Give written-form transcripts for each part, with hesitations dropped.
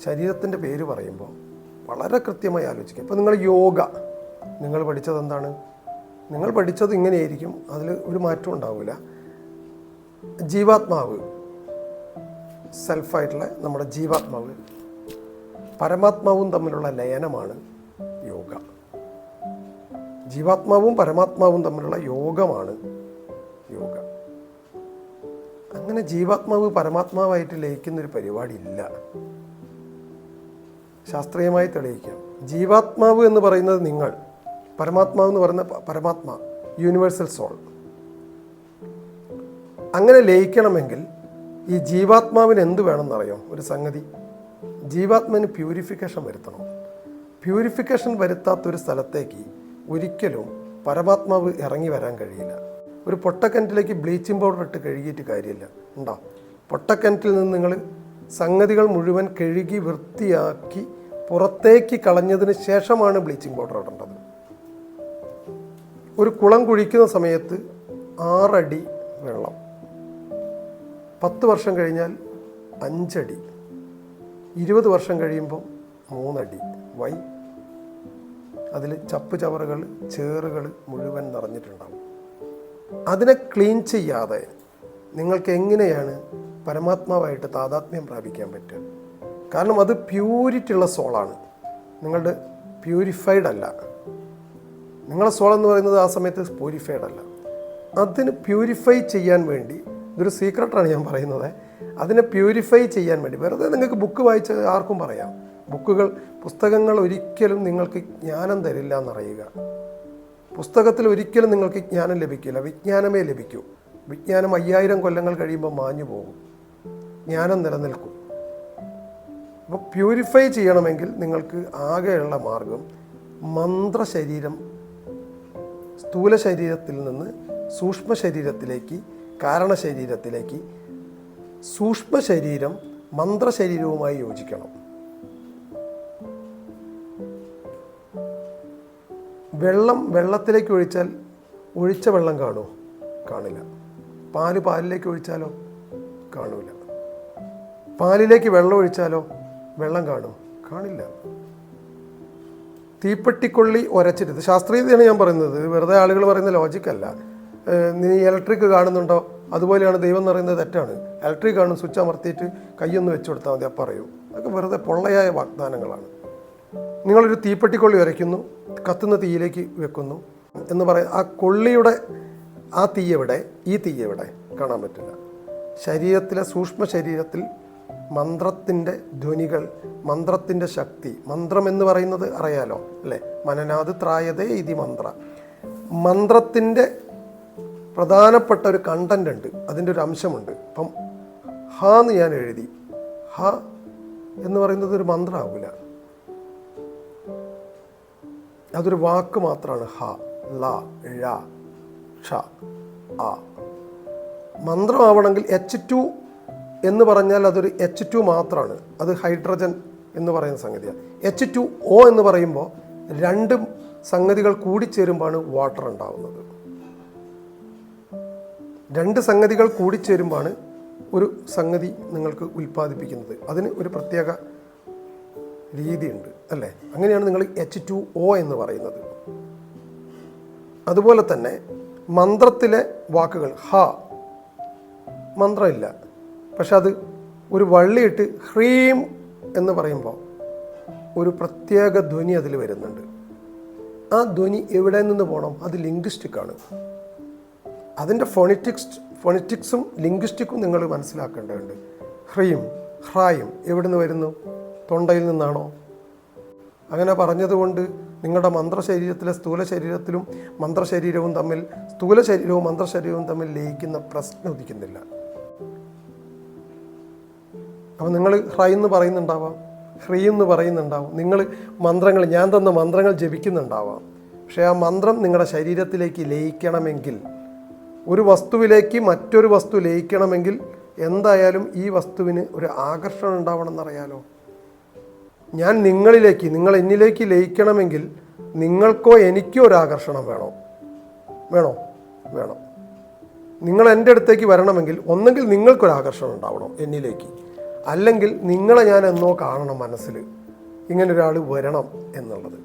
ശരീരത്തിൻ്റെ പേര് പറയുമ്പോൾ വളരെ കൃത്യമായി ആലോചിക്കുക. ഇപ്പോൾ നിങ്ങൾ യോഗ നിങ്ങൾ പഠിച്ചത് എന്താണ്? നിങ്ങൾ പഠിച്ചത് ഇങ്ങനെയായിരിക്കും, അതിൽ ഒരു മാറ്റം ഉണ്ടാവില്ല. ജീവാത്മാവ്, സെൽഫായിട്ടുള്ള നമ്മുടെ ജീവാത്മാവ് പരമാത്മാവും തമ്മിലുള്ള ലയനമാണ് യോഗ. ജീവാത്മാവും പരമാത്മാവും തമ്മിലുള്ള യോഗമാണ് യോഗ. അങ്ങനെ ജീവാത്മാവ് പരമാത്മാവായിട്ട് ലയിക്കുന്നൊരു പരിപാടി ഇല്ല. ശാസ്ത്രീയമായി തെളിയിക്കാം. ജീവാത്മാവ് എന്ന് പറയുന്നത് നിങ്ങൾ, പരമാത്മാവ് എന്ന് പറയുന്ന പരമാത്മാ, യൂണിവേഴ്സൽ സോൾ. അങ്ങനെ ലയിക്കണമെങ്കിൽ ഈ ജീവാത്മാവിന് എന്ത് വേണമെന്നറിയോ? ഒരു സംഗതി, ജീവാത്മാവിന് പ്യൂരിഫിക്കേഷൻ വരുത്തണം. പ്യൂരിഫിക്കേഷൻ വരുത്താത്തൊരു സ്ഥലത്തേക്ക് ഒരിക്കലും പരമാത്മാവ് ഇറങ്ങി വരാൻ കഴിയില്ല. ഒരു പൊട്ടക്കിണറ്റിലേക്ക് ബ്ലീച്ചിങ് പൗഡർ ഇട്ട് കഴുകിയിട്ട് കാര്യമില്ല. ഉണ്ടോ? പൊട്ടക്കിണറ്റിൽ നിന്ന് നിങ്ങൾ സംഗതികൾ മുഴുവൻ കഴുകി വൃത്തിയാക്കി പുറത്തേക്ക് കളഞ്ഞതിന് ശേഷമാണ് ബ്ലീച്ചിങ് പൗഡർ ഇടേണ്ടത്. ഒരു കുളം കുഴിക്കുന്ന സമയത്ത് 6 അടി വെള്ളം, 10 വർഷം കഴിഞ്ഞാൽ 5 അടി, 20 വർഷം കഴിയുമ്പോൾ 3 അടി. വൈ? അതിൽ ചപ്പ് ചവറുകൾ, ചേറുകൾ മുഴുവൻ നിറഞ്ഞിട്ടുണ്ടാവും. അതിനെ ക്ലീൻ ചെയ്യാതെ നിങ്ങൾക്ക് എങ്ങനെയാണ് പരമാത്മാവായിട്ട് താതാത്മ്യം പ്രാപിക്കാൻ പറ്റുക? കാരണം അത് പ്യൂരിറ്റി ഉള്ള സോളാണ്, നിങ്ങളുടെ പ്യൂരിഫൈഡ് അല്ല. നിങ്ങളെ സോൾ എന്ന് പറയുന്നത് ആ സമയത്ത് പ്യൂരിഫൈഡ് അല്ല. അതിന് പ്യൂരിഫൈ ചെയ്യാൻ വേണ്ടി, ഇതൊരു സീക്രട്ടാണ് ഞാൻ പറയുന്നത്, അതിനെ പ്യൂരിഫൈ ചെയ്യാൻ വേണ്ടി വെറുതെ നിങ്ങൾക്ക് ബുക്ക് വായിച്ച് ആർക്കും പറയാം. പുസ്തകങ്ങൾ ഒരിക്കലും നിങ്ങൾക്ക് ജ്ഞാനം തരില്ല എന്നറിയുക. പുസ്തകത്തിൽ ഒരിക്കലും നിങ്ങൾക്ക് ജ്ഞാനം ലഭിക്കില്ല, വിജ്ഞാനമേ ലഭിക്കൂ. വിജ്ഞാനം 5000 കൊല്ലങ്ങൾ കഴിയുമ്പോൾ മാഞ്ഞു പോകും, ജ്ഞാനം നിലനിൽക്കും. അപ്പോൾ പ്യൂരിഫൈ ചെയ്യണമെങ്കിൽ നിങ്ങൾക്ക് ആകെയുള്ള മാർഗം മന്ത്രശരീരം, സ്ഥൂല ശരീരത്തിൽ നിന്ന് സൂക്ഷ്മ ശരീരത്തിലേക്ക്, കാരണശരീരത്തിലേക്ക്, സൂക്ഷ്മ ശരീരം മന്ത്രശരീരവുമായി യോജിക്കണം. വെള്ളത്തിലേക്ക് ഒഴിച്ചാൽ ഒഴിച്ച വെള്ളം കാണുമോ? കാണില്ല. പാലിലേക്ക് ഒഴിച്ചാലോ? കാണൂല. പാലിലേക്ക് വെള്ളം ഒഴിച്ചാലോ വെള്ളം കാണും? കാണില്ല. തീപ്പെട്ടിക്കൊള്ളി ഉരച്ചിട്ട്, ശാസ്ത്രീയതയാണ് ഞാൻ പറയുന്നത്, വെറുതെ ആളുകൾ പറയുന്ന ലോജിക്കല്ല. നീ ഇലക്ട്രിക് കാണുന്നുണ്ടോ? അതുപോലെയാണ് ദൈവം എന്ന് പറയുന്നത് തെറ്റാണ്. ഇലക്ട്രിക് കാണും, സ്വിച്ച് അമർത്തിയിട്ട് കൈയൊന്ന് വെച്ച് കൊടുത്താൽ മതി, അപ്പം പറയൂ. അതൊക്കെ വെറുതെ പൊള്ളയായ വാഗ്ദാനങ്ങളാണ്. നിങ്ങളൊരു തീപ്പെട്ടിക്കൊള്ളി ഉരയ്ക്കുന്നു, കത്തുന്ന തീയിലേക്ക് വെക്കുന്നു എന്ന് പറയും. ആ കൊള്ളിയുടെ ആ തീ എവിടെ? ഈ തീ എവിടെ? കാണാൻ പറ്റില്ല. ശരീരത്തിലെ സൂക്ഷ്മ ശരീരത്തിൽ മന്ത്രത്തിൻ്റെ ധ്വനികൾ, മന്ത്രത്തിൻ്റെ ശക്തി, മന്ത്രം എന്ന് പറയുന്നത് അറിയാലോ അല്ലേ? മനനാത് ത്രായതേ ഇതി മന്ത്ര. മന്ത്രത്തിൻ്റെ പ്രധാനപ്പെട്ട ഒരു കണ്ടൻ്റ് ഉണ്ട്, അതിൻ്റെ ഒരു അംശമുണ്ട്. ഇപ്പം ഹ എന്ന് ഞാൻ എഴുതി, ഹ എന്ന് പറയുന്നത് ഒരു മന്ത്രമാവില്ല, അതൊരു വാക്ക് മാത്രമാണ്. ഹ, ല, ഴ, ക്ഷ, ആ. മന്ത്രമാവണമെങ്കിൽ H2 എന്ന് പറഞ്ഞാൽ അതൊരു H2 മാത്രമാണ്, അത് ഹൈഡ്രജൻ എന്ന് പറയുന്ന സംഗതിയാണ്. H2O എന്ന് പറയുമ്പോൾ 2 സംഗതികൾ കൂടിച്ചേരുമ്പോഴാണ് വാട്ടർ ഉണ്ടാവുന്നത്. 2 സംഗതികൾ കൂടിച്ചേരുമ്പോഴാണ് ഒരു സംഗതി നിങ്ങൾക്ക് ഉൽപ്പാദിപ്പിക്കുന്നത്. അതിന് ഒരു പ്രത്യേക രീതിയുണ്ട് അല്ലേ? അങ്ങനെയാണ് നിങ്ങൾ H2O എന്ന് പറയുന്നത്. അതുപോലെ തന്നെ മന്ത്രത്തിലെ വാക്കുകൾ, ഹ മന്ത്രമില്ല, പക്ഷെ അത് ഒരു വള്ളിയിട്ട് ഹ്രീം എന്ന് പറയുമ്പോൾ ഒരു പ്രത്യേക ധ്വനി അതിൽ വരുന്നുണ്ട്. ആ ധ്വനി എവിടെ നിന്ന് പോകണം? അത് ലിംഗ്വിസ്റ്റിക്കാണ്. അതിൻ്റെ ഫോണിറ്റിക്സും ലിംഗ്വിസ്റ്റിക്കും നിങ്ങൾ മനസ്സിലാക്കേണ്ടതുണ്ട്. ഹ്രീം, ഹ്രായും എവിടെ നിന്ന് വരുന്നു? തൊണ്ടയിൽ നിന്നാണോ? അങ്ങനെ പറഞ്ഞതുകൊണ്ട് നിങ്ങളുടെ മന്ത്രശരീരത്തിലെ സ്ഥൂല ശരീരത്തിലും മന്ത്രശരീരവും തമ്മിൽ, സ്ഥൂല ശരീരവും മന്ത്രശരീരവും തമ്മിൽ ലയിക്കുന്ന പ്രശ്നം ഉദിക്കുന്നില്ല. അപ്പോൾ നിങ്ങൾ ഹ്രൈ എന്ന് പറയുന്നുണ്ടാവാം, ഹ്രീ എന്ന് പറയുന്നുണ്ടാവും, നിങ്ങൾ മന്ത്രങ്ങൾ, ഞാൻ തന്ന മന്ത്രങ്ങൾ ജപിക്കുന്നുണ്ടാവാം. പക്ഷേ ആ മന്ത്രം നിങ്ങളുടെ ശരീരത്തിലേക്ക് ലയിക്കണമെങ്കിൽ, ഒരു വസ്തുവിലേക്ക് മറ്റൊരു വസ്തു ലയിക്കണമെങ്കിൽ എന്തായാലും ഈ വസ്തുവിന് ഒരു ആകർഷണം ഉണ്ടാവണം എന്നറിയാലോ. ഞാൻ നിങ്ങളിലേക്ക്, നിങ്ങൾ എന്നിലേക്ക് ലയിക്കണമെങ്കിൽ നിങ്ങൾക്കോ എനിക്കോ ഒരു ആകർഷണം വേണോ? നിങ്ങൾ എൻ്റെ അടുത്തേക്ക് വരണമെങ്കിൽ ഒന്നെങ്കിൽ നിങ്ങൾക്കൊരു ആകർഷണം ഉണ്ടാവണം എന്നിലേക്ക്, അല്ലെങ്കിൽ നിങ്ങളെ ഞാൻ എന്നോ കാണണം മനസ്സിൽ, ഇങ്ങനൊരാൾ വരണം എന്നുള്ളത്.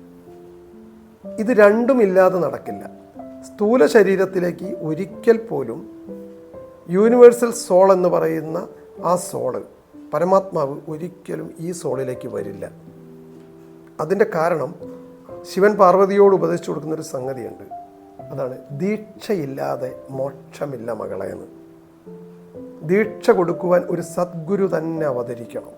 ഇത് രണ്ടുമില്ലാതെ നടക്കില്ല. സ്ഥൂല ശരീരത്തിലേക്ക് ഒരിക്കൽ പോലും യൂണിവേഴ്സൽ സോൾ എന്ന് പറയുന്ന ആ സോള്, പരമാത്മാവ് ഒരിക്കലും ഈ സോളിലേക്ക് വരില്ല. അതിൻ്റെ കാരണം ശിവൻ പാർവതിയോട് ഉപദേശിച്ചു കൊടുക്കുന്നൊരു സംഗതിയുണ്ട്. അതാണ് ദീക്ഷയില്ലാതെ മോക്ഷമില്ല മകളെ എന്ന്. ദീക്ഷ കൊടുക്കുവാൻ ഒരു സദ്ഗുരു തന്നെ അവതരിക്കണം.